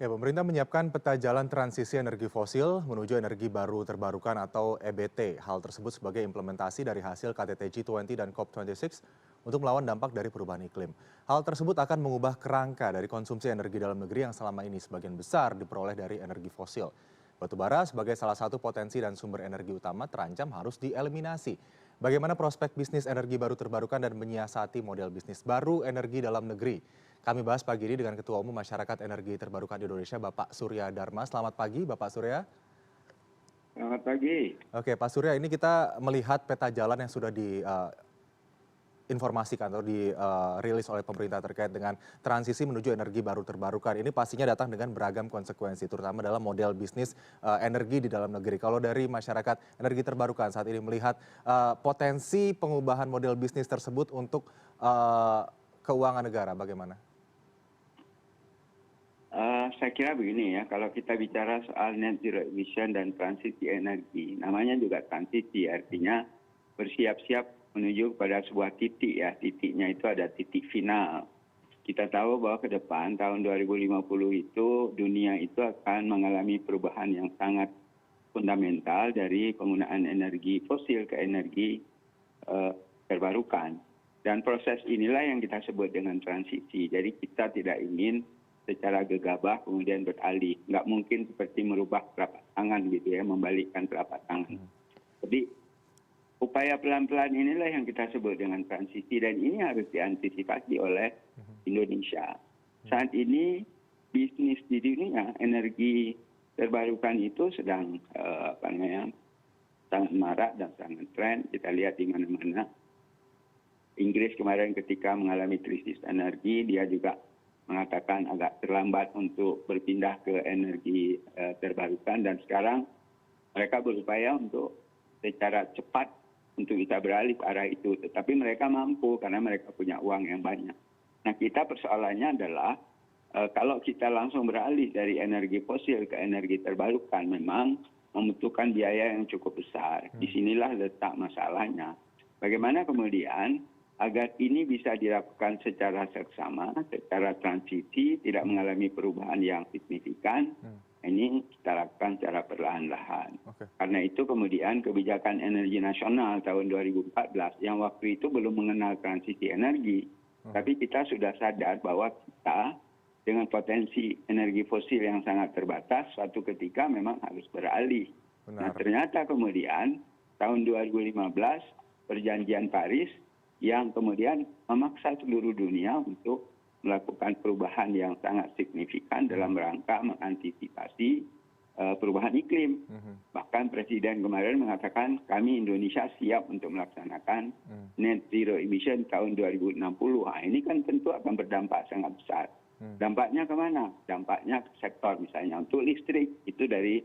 Ya, pemerintah menyiapkan peta jalan transisi energi fosil menuju energi baru terbarukan atau EBT. Hal tersebut sebagai implementasi dari hasil KTT G20 dan COP26 untuk melawan dampak dari perubahan iklim. Hal tersebut akan mengubah kerangka dari konsumsi energi dalam negeri yang selama ini sebagian besar diperoleh dari energi fosil. Batubara sebagai salah satu potensi dan sumber energi utama terancam harus dieliminasi. Bagaimana prospek bisnis energi baru terbarukan dan menyiasati model bisnis baru energi dalam negeri? Kami bahas pagi ini dengan Ketua Umum Masyarakat Energi Terbarukan Indonesia, Bapak Surya Dharma. Selamat pagi, Bapak Surya. Selamat pagi. Oke, Pak Surya, ini kita melihat peta jalan yang sudah diinformasikan atau dirilis oleh pemerintah terkait dengan transisi menuju energi baru terbarukan. Ini pastinya datang dengan beragam konsekuensi, terutama dalam model bisnis energi di dalam negeri. Kalau dari masyarakat energi terbarukan saat ini melihat potensi pengubahan model bisnis tersebut untuk keuangan negara, bagaimana? Saya kira begini ya, kalau kita bicara soal net zero emission dan transisi energi, namanya juga transisi, artinya bersiap-siap menuju kepada sebuah titik ya, titiknya itu ada titik final. Kita tahu bahwa ke depan tahun 2050 itu dunia itu akan mengalami perubahan yang sangat fundamental dari penggunaan energi fosil ke energi terbarukan. Dan proses inilah yang kita sebut dengan transisi. Jadi kita tidak ingin secara gegabah kemudian beralih. Nggak mungkin seperti merubah telapak tangan gitu ya, membalikkan telapak tangan. Jadi upaya pelan-pelan inilah yang kita sebut dengan transisi dan ini harus diantisipasi oleh Indonesia. Saat ini bisnis di dunia energi terbarukan itu sedang sangat marak dan sangat tren. Kita lihat di mana-mana. Inggris kemarin ketika mengalami krisis energi, dia juga mengatakan agak terlambat untuk berpindah ke energi terbarukan dan sekarang mereka berupaya untuk secara cepat untuk kita beralih ke arah itu. Tetapi mereka mampu karena mereka punya uang yang banyak. Nah kita persoalannya adalah kalau kita langsung beralih dari energi fosil ke energi terbarukan memang membutuhkan biaya yang cukup besar. Disinilah letak masalahnya. Bagaimana kemudian agar ini bisa dilakukan secara seksama, secara transisi, tidak mengalami perubahan yang signifikan, ini kita lakukan secara perlahan-lahan. Karena itu kemudian kebijakan energi nasional tahun 2014 yang waktu itu belum mengenal transisi energi, tapi kita sudah sadar bahwa kita dengan potensi energi fosil yang sangat terbatas, suatu ketika memang harus beralih. Nah ternyata kemudian tahun 2015 perjanjian Paris yang kemudian memaksa seluruh dunia untuk melakukan perubahan yang sangat signifikan dalam rangka mengantisipasi perubahan iklim. Bahkan Presiden kemarin mengatakan kami Indonesia siap untuk melaksanakan net zero emission tahun 2060. Nah, ini kan tentu akan berdampak sangat besar. Dampaknya kemana? Dampaknya ke sektor misalnya untuk listrik itu dari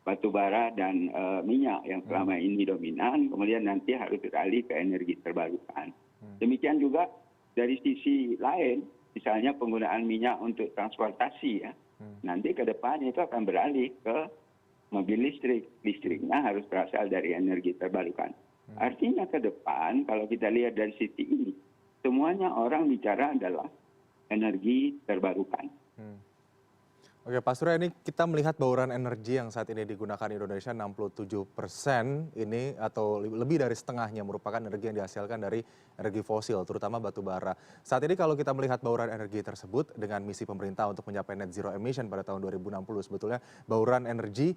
batu bara dan minyak yang selama ini dominan, kemudian nanti harus beralih ke energi terbarukan. Demikian juga dari sisi lain, misalnya penggunaan minyak untuk transportasi ya, nanti ke depan itu akan beralih ke mobil listrik. Listriknya harus berasal dari energi terbarukan. Artinya ke depan, kalau kita lihat dari sisi ini, semuanya orang bicara adalah energi terbarukan. Oke, Pak Surya, ini kita melihat bauran energi yang saat ini digunakan di Indonesia 67% ini atau lebih dari setengahnya merupakan energi yang dihasilkan dari energi fosil, terutama batu bara. Saat ini kalau kita melihat bauran energi tersebut dengan misi pemerintah untuk mencapai net zero emission pada tahun 2060, sebetulnya bauran energi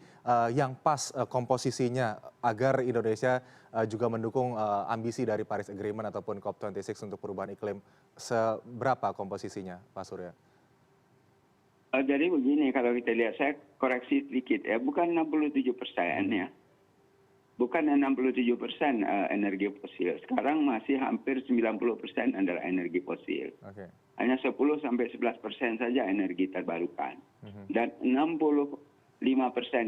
yang pas komposisinya agar Indonesia juga mendukung ambisi dari Paris Agreement ataupun COP26 untuk perubahan iklim, seberapa komposisinya, Pak Surya? Jadi begini, kalau kita lihat, saya koreksi sedikit ya, bukan 67% ya. Bukan 67% energi fosil. Sekarang masih hampir 90% adalah energi fosil. Hanya 10-11% saja energi terbarukan. Dan 65%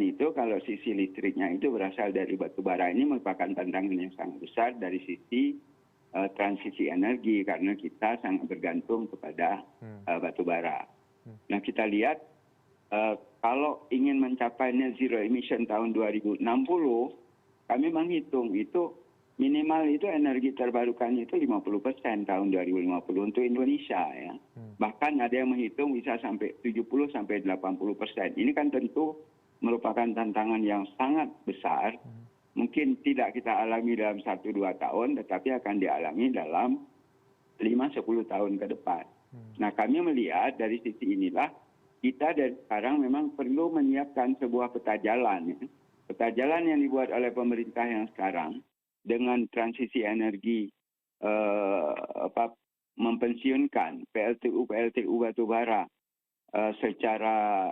itu kalau sisi listriknya itu berasal dari batu bara. Ini merupakan tantangan yang sangat besar dari sisi transisi energi karena kita sangat bergantung kepada batu bara. Nah kita lihat kalau ingin mencapai net zero emission tahun 2060, kami menghitung itu minimal itu energi terbarukan itu 50% tahun 2050 untuk Indonesia ya. Bahkan ada yang menghitung bisa sampai 70 sampai 80%. Ini kan tentu merupakan tantangan yang sangat besar. Mungkin tidak kita alami dalam 1-2 tahun, tetapi akan dialami dalam 5-10 tahun ke depan. Nah, kami melihat dari sisi inilah kita dari sekarang memang perlu menyiapkan sebuah peta jalan. Ya. Peta jalan yang dibuat oleh pemerintah yang sekarang dengan transisi energi mempensiunkan PLTU batubara secara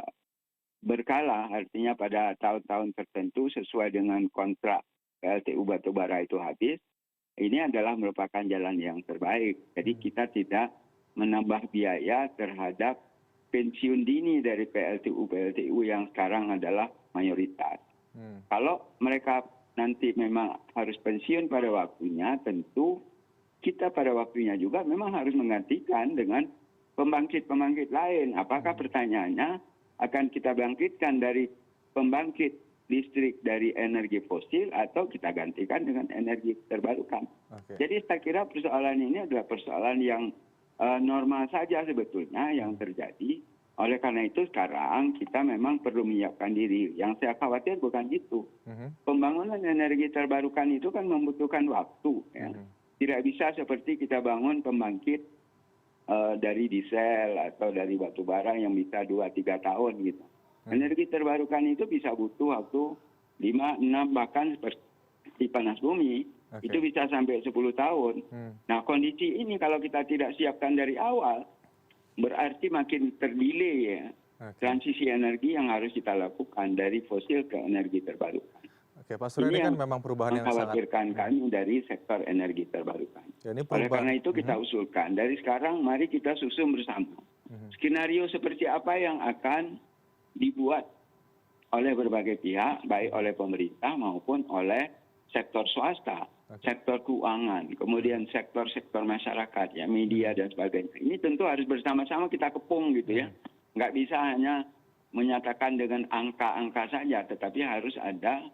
berkala, artinya pada tahun-tahun tertentu sesuai dengan kontrak PLTU batubara itu habis, ini adalah merupakan jalan yang terbaik. Jadi kita tidak menambah biaya terhadap pensiun dini dari PLTU yang sekarang adalah mayoritas. Kalau mereka nanti memang harus pensiun pada waktunya, tentu kita pada waktunya juga memang harus menggantikan dengan pembangkit-pembangkit lain. Apakah pertanyaannya akan kita bangkitkan dari pembangkit listrik dari energi fosil atau kita gantikan dengan energi terbarukan. Jadi saya kira persoalan ini adalah persoalan yang normal saja sebetulnya yang terjadi. Oleh karena itu sekarang kita memang perlu menyiapkan diri. Yang saya khawatir bukan itu. Pembangunan energi terbarukan itu kan membutuhkan waktu. Ya. Tidak bisa seperti kita bangun pembangkit dari diesel atau dari batu bara yang bisa 2-3 tahun gitu. Energi terbarukan itu bisa butuh waktu 5, 6 bahkan seperti panas bumi itu bisa sampai 10 tahun. Nah kondisi ini kalau kita tidak siapkan dari awal berarti makin terdelay ya transisi energi yang harus kita lakukan dari fosil ke energi terbarukan. Oke, Pak Surya, ini kan memang perubahan yang sangat mengkhawatirkan kami dari sektor energi terbarukan. Ya, ini Oleh karena itu kita usulkan dari sekarang mari kita susun bersama skenario seperti apa yang akan dibuat oleh berbagai pihak, baik oleh pemerintah maupun oleh sektor swasta, sektor keuangan, kemudian sektor-sektor masyarakat, ya media dan sebagainya. Ini tentu harus bersama-sama kita kepung gitu ya. Nggak bisa hanya menyatakan dengan angka-angka saja, tetapi harus ada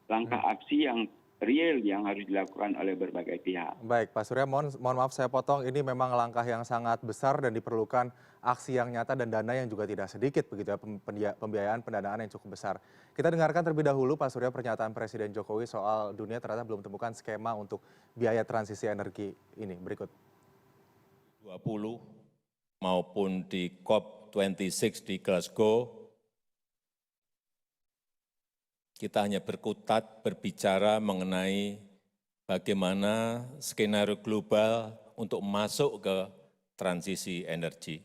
langkah aksi yang real yang harus dilakukan oleh berbagai pihak. Baik, Pak Surya, mohon maaf saya potong. Ini memang langkah yang sangat besar dan diperlukan aksi yang nyata dan dana yang juga tidak sedikit begitu ya, pembiayaan pendanaan yang cukup besar. Kita dengarkan terlebih dahulu Pak Surya pernyataan Presiden Jokowi soal dunia ternyata belum temukan skema untuk biaya transisi energi ini. Berikut. 20 maupun di COP26 di Glasgow, kita hanya berkutat berbicara mengenai bagaimana skenario global untuk masuk ke transisi energi.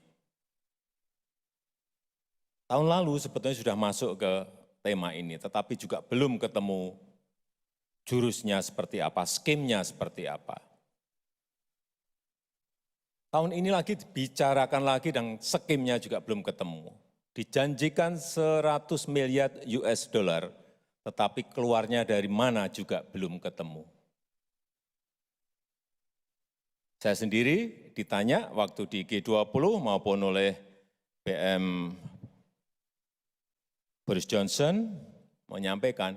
Tahun lalu sebetulnya sudah masuk ke tema ini, tetapi juga belum ketemu jurusnya seperti apa, skemnya seperti apa. Tahun ini lagi dibicarakan lagi dan skemnya juga belum ketemu. Dijanjikan 100 miliar US dollar, tetapi keluarnya dari mana juga belum ketemu. Saya sendiri ditanya waktu di G20 maupun oleh PM Boris Johnson menyampaikan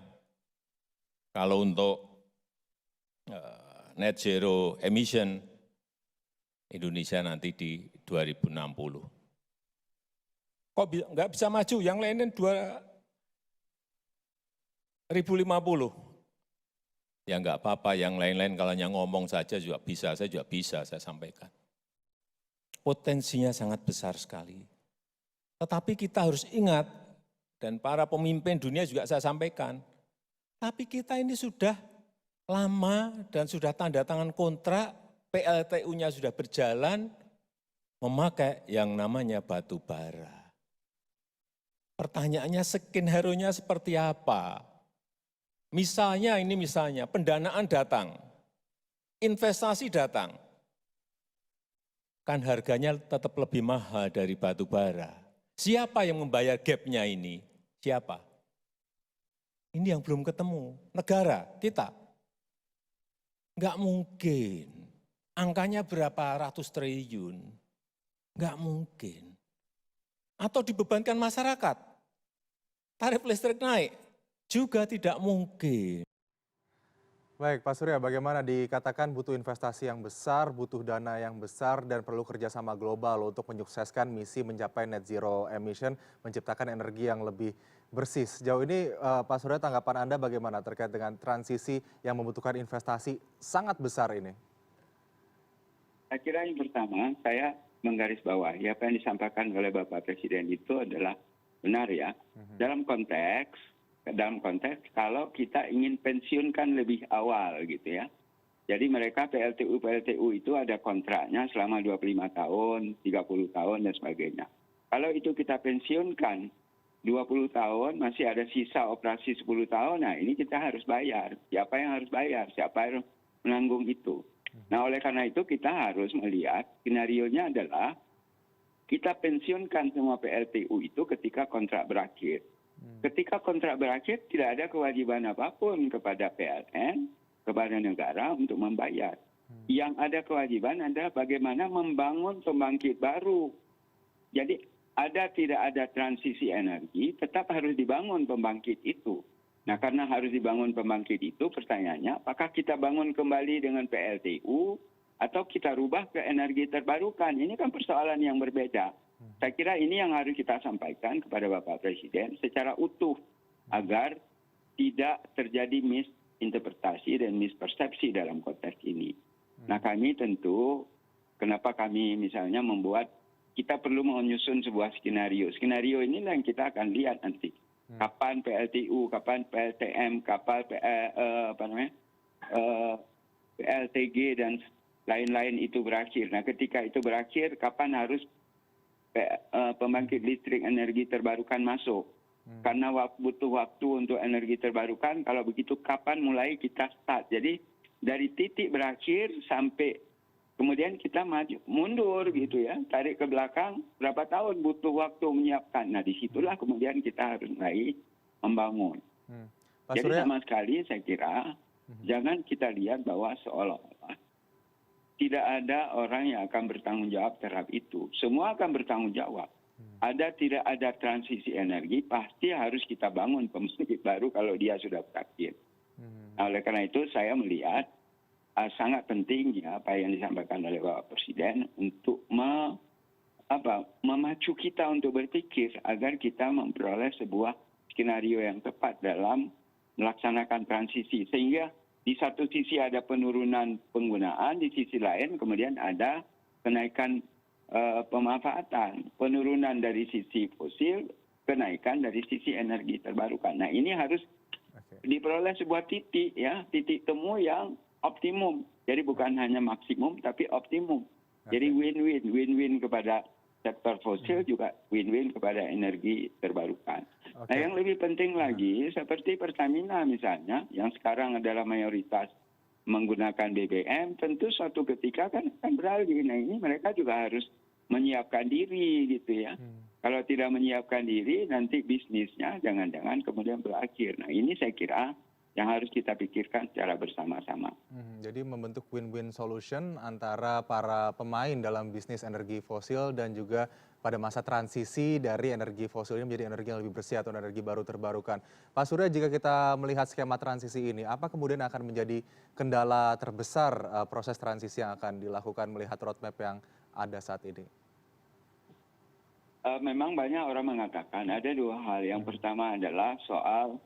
kalau untuk net zero emission Indonesia nanti di 2060. Kok nggak bisa maju? Yang lainnya 2050. Ya nggak apa-apa, yang lain-lain kalau hanya ngomong saja juga bisa, saya juga bisa saya sampaikan. Potensinya sangat besar sekali. Tetapi kita harus ingat, dan para pemimpin dunia juga saya sampaikan, tapi kita ini sudah lama dan sudah tanda tangan kontrak, PLTU-nya sudah berjalan, memakai yang namanya batu bara. Pertanyaannya skenario-nya seperti apa? Misalnya pendanaan datang, investasi datang, kan harganya tetap lebih mahal dari batu bara. Siapa yang membayar gap-nya ini? Siapa? Ini yang belum ketemu, negara, kita. Enggak mungkin, angkanya berapa ratus triliun, enggak mungkin. Atau dibebankan masyarakat, tarif listrik naik, juga tidak mungkin. Baik, Pak Surya, bagaimana dikatakan butuh investasi yang besar, butuh dana yang besar, dan perlu kerjasama global untuk menyukseskan misi mencapai net zero emission, menciptakan energi yang lebih bersih. Sejauh ini, Pak Surya, tanggapan Anda bagaimana terkait dengan transisi yang membutuhkan investasi sangat besar ini? Saya kira yang pertama, saya menggarisbawahi apa yang disampaikan oleh Bapak Presiden itu adalah benar ya. Dalam konteks kalau kita ingin pensiunkan lebih awal gitu ya. Jadi mereka PLTU itu ada kontraknya selama 25 tahun, 30 tahun dan sebagainya. Kalau itu kita pensiunkan 20 tahun masih ada sisa operasi 10 tahun, nah ini kita harus bayar. Siapa yang harus bayar? Siapa yang menanggung itu? Nah oleh karena itu kita harus melihat skenarionya adalah kita pensiunkan semua PLTU itu ketika kontrak berakhir. Ketika kontrak berakhir tidak ada kewajiban apapun kepada PLN, kepada negara untuk membayar. Yang ada kewajiban adalah bagaimana membangun pembangkit baru. Jadi tidak ada transisi energi, tetap harus dibangun pembangkit itu. Nah karena harus dibangun pembangkit itu, pertanyaannya apakah kita bangun kembali dengan PLTU atau kita rubah ke energi terbarukan? Ini kan persoalan yang berbeda. Saya kira ini yang harus kita sampaikan kepada Bapak Presiden secara utuh agar tidak terjadi misinterpretasi dan mispersepsi dalam konteks ini. Nah kami tentu, kenapa kami misalnya membuat, kita perlu menyusun sebuah skenario. Skenario inilah yang kita akan lihat nanti. Kapan PLTU, kapan PLTM, kapan PLTG dan lain-lain itu berakhir. Nah ketika itu berakhir, kapan harus pembangkit listrik energi terbarukan masuk. Karena butuh waktu untuk energi terbarukan, kalau begitu kapan mulai kita start. Jadi dari titik berakhir sampai kemudian kita mundur gitu ya, tarik ke belakang, berapa tahun butuh waktu menyiapkan. Nah disitulah kemudian kita harus mulai membangun. Pak Jadi Surya, sama sekali saya kira jangan kita lihat bahwa seolah-olah tidak ada orang yang akan bertanggung jawab terhadap itu. Semua akan bertanggung jawab. Tidak ada transisi energi, pasti harus kita bangun pembangkit baru kalau dia sudah berakhir. Nah, oleh karena itu saya melihat sangat penting ya apa yang disampaikan oleh Bapak Presiden untuk memacu kita untuk berpikir agar kita memperoleh sebuah skenario yang tepat dalam melaksanakan transisi. Sehingga di satu sisi ada penurunan penggunaan, di sisi lain kemudian ada kenaikan pemanfaatan, penurunan dari sisi fosil, kenaikan dari sisi energi terbarukan. Nah ini harus diperoleh sebuah titik ya, titik temu yang optimum. Jadi bukan hanya maksimum tapi optimum. Jadi win-win kepada sektor fosil juga win-win kepada energi terbarukan. Nah yang lebih penting lagi seperti Pertamina misalnya yang sekarang adalah mayoritas menggunakan BBM, tentu suatu ketika kan akan beralih. Nah ini mereka juga harus menyiapkan diri gitu ya. Kalau tidak menyiapkan diri nanti bisnisnya jangan-jangan kemudian berakhir. Nah ini saya kira yang harus kita pikirkan secara bersama-sama. Jadi membentuk win-win solution antara para pemain dalam bisnis energi fosil dan juga pada masa transisi dari energi fosil ini menjadi energi yang lebih bersih atau energi baru terbarukan. Pak Surya, jika kita melihat skema transisi ini, apa kemudian akan menjadi kendala terbesar proses transisi yang akan dilakukan melihat roadmap yang ada saat ini? Memang banyak orang mengatakan ada dua hal. Yang pertama adalah soal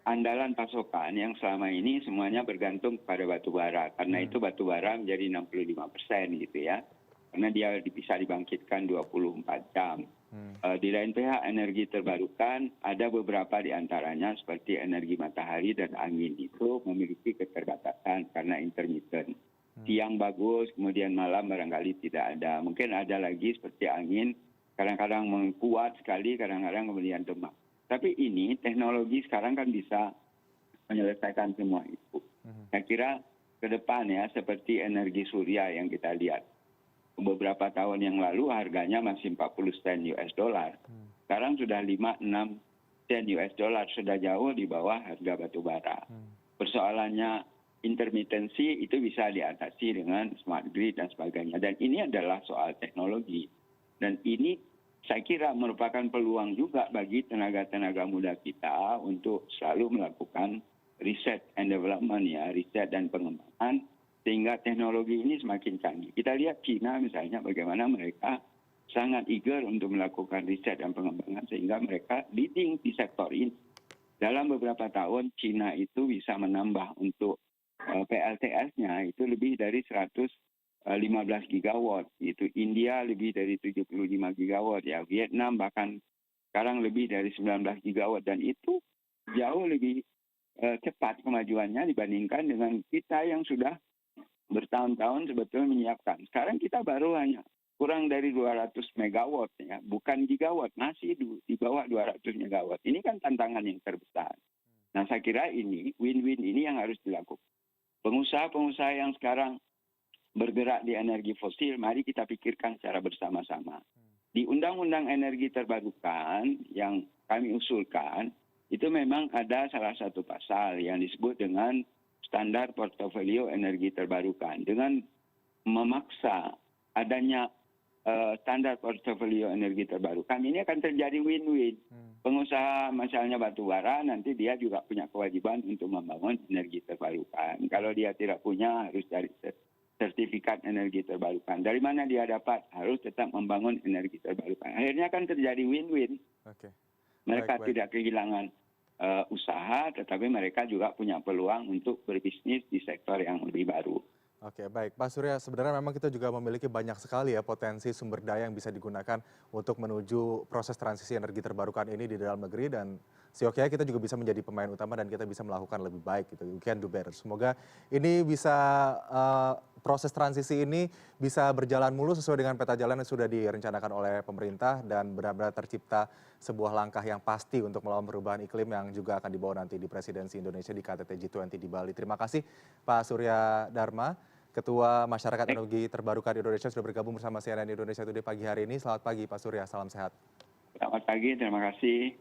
andalan pasokan yang selama ini semuanya bergantung pada batu bara. Karena itu batu bara menjadi 65% gitu ya. Karena dia bisa dibangkitkan 24 jam. Di lain pihak energi terbarukan ada beberapa di antaranya seperti energi matahari dan angin itu memiliki keterbatasan karena intermittent. Siang bagus, kemudian malam barangkali tidak ada. Mungkin ada lagi seperti angin, kadang-kadang kuat sekali, kadang-kadang kemudian lemah. Tapi ini teknologi sekarang kan bisa menyelesaikan semua itu. Saya kira ke depan ya seperti energi surya yang kita lihat. Beberapa tahun yang lalu harganya masih 40 sen US dollar. Sekarang sudah 5-6 sen US dollar, sudah jauh di bawah harga batu bara. Persoalannya intermitensi itu bisa diatasi dengan smart grid dan sebagainya. Dan ini adalah soal teknologi. Dan ini saya kira merupakan peluang juga bagi tenaga-tenaga muda kita untuk selalu melakukan research and development ya, riset dan pengembangan, sehingga teknologi ini semakin canggih. Kita lihat China misalnya bagaimana mereka sangat eager untuk melakukan riset dan pengembangan sehingga mereka leading di sektor ini. Dalam beberapa tahun China itu bisa menambah untuk PLTS-nya itu lebih dari 115 gigawatt, itu India lebih dari 75 gigawatt ya, Vietnam bahkan sekarang lebih dari 19 gigawatt, dan itu jauh lebih cepat kemajuannya dibandingkan dengan kita yang sudah bertahun-tahun sebetulnya menyiapkan. Sekarang kita baru hanya kurang dari 200 megawatt ya, bukan gigawatt, masih di bawah 200 megawatt. Ini kan tantangan yang terbesar. Nah, saya kira ini win-win ini yang harus dilakukan. Pengusaha-pengusaha yang sekarang bergerak di energi fosil, mari kita pikirkan secara bersama-sama. Di Undang-Undang Energi Terbarukan yang kami usulkan, itu memang ada salah satu pasal yang disebut dengan standar portofolio energi terbarukan. Dengan memaksa adanya standar portofolio energi terbarukan, ini akan terjadi win-win. Pengusaha misalnya batu bara, nanti dia juga punya kewajiban untuk membangun energi terbarukan. Kalau dia tidak punya, harus cari sertifikat energi terbarukan. Dari mana dia dapat? Harus tetap membangun energi terbarukan. Akhirnya akan terjadi win-win. Mereka tidak kehilangan usaha, tetapi mereka juga punya peluang untuk berbisnis di sektor yang lebih baru. Oke, baik. Pak Surya, sebenarnya memang kita juga memiliki banyak sekali ya potensi sumber daya yang bisa digunakan untuk menuju proses transisi energi terbarukan ini di dalam negeri, dan seyogyanya kita juga bisa menjadi pemain utama dan kita bisa melakukan lebih baik gitu. We can do better. Semoga ini bisa proses transisi ini bisa berjalan mulus sesuai dengan peta jalan yang sudah direncanakan oleh pemerintah dan benar-benar tercipta sebuah langkah yang pasti untuk melawan perubahan iklim yang juga akan dibawa nanti di Presidensi Indonesia di KTT G20 di Bali. Terima kasih Pak Surya Dharma, Ketua Masyarakat Energi Terbarukan Indonesia, sudah bergabung bersama CNN Indonesia Today pagi hari ini. Selamat pagi Pak Surya, salam sehat. Selamat pagi, terima kasih.